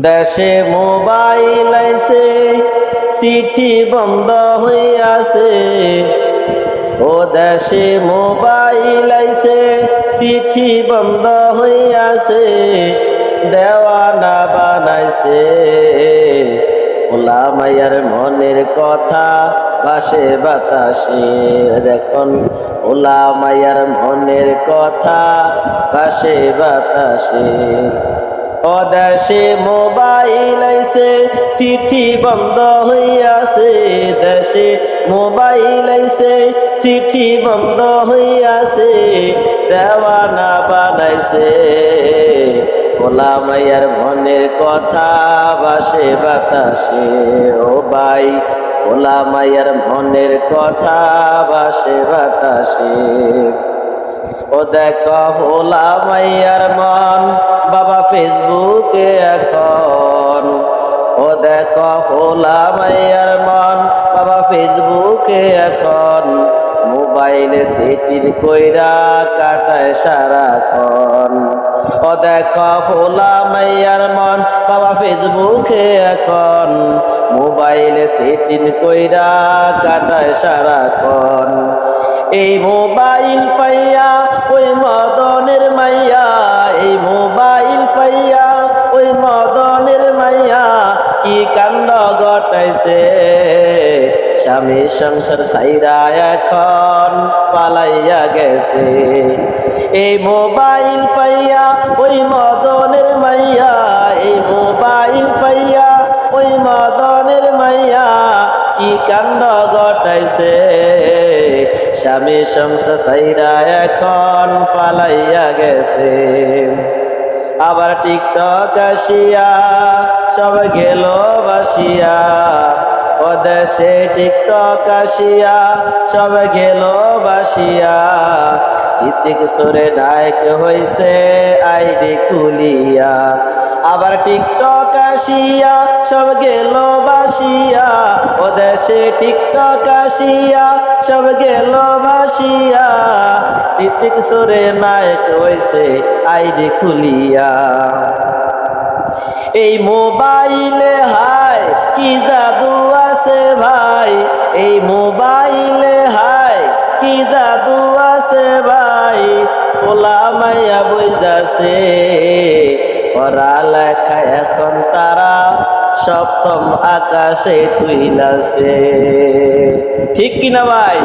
দেশে মোবাইল আইছে, চিঠি বন্ধ হইয়াছে। ও দেশে মোবাইল আইছে, চিঠি বন্ধ হইয়াছে। দেওয়ানা বানাইছে, ফোলা মাইয়ার মনের কথা ভাসে বাতাসে। দেখুন ফোলা মাইয়ার মনের কথা ভাসে বাতাসে। ও দেশে মোবাইল আইছে, চিঠি বন্ধ হইয়াছে। দেশে মোবাইল আইছে, চিঠি বন্ধ হইয়াছে। দেওয়ানা বানাইছে, ফোলা মাইয়ার মনের কথা ভাসে বাতাসে। ও ভাই ফোলা মাইয়ার মনের কথা ভাসে বাতাসে। ও দেখো ফোলা মাইয়ার মন বাবা ফেসবুকে এখন। ও দেখো ফোলা মাইয়ার মন বাবা ফেসবুকে এখন। মোবাইলে সেটির কইরা কাটায় সারাক্ষণ। ও দেখো ফোলা মাইয়ার মন বাবা ফেসবুকে এখন। মোবাইলে সেটির কইরা কাটায় সারাক্ষণ। এই মোবাইল পাইয়া ওই মদনের মাইয়া, এই মোবাইল পাইয়া ওই মদনের মাইয়া কি কাণ্ড ঘটাইছে। স্বামী সংসার ছাইরা এখন পালাইয়া গেছে। এই মোবাইল পাইয়া ওই মদনের মাইয়া, এই মোবাইল পাইয়া ওই মদনের মাইয়া কি কাণ্ড ঘটাইছে। স্বামী সংসার ছাইরা এখন পালাইয়া গেছে। আবার টিকটক আসিয়া সব গেল বাসিয়া। ও দেশে টিকটক আসিয়া সব গেল বাসিয়া। সিদ্দিক সরে নায়ক হইছে আইডি খুলিয়া। আবার টিকটক আসিয়া সব গেল বাসিয়া। ও দেশে টিকটক আসিয়া সব গেল বাসিয়া। সিদ্দিক সরে নায়ক হইছে আইডি খুলিয়া। এই মোবাইলে হায় কি জাদু আছে ভাই, এই মোবাইলে হায় কি জাদু আছে ভাই। ফোলা মাইয়া বইতাছে, পড়ালেখা এখন তারা সপ্তম আকাশে তুইলাছে। ঠিক কিনা ভাই?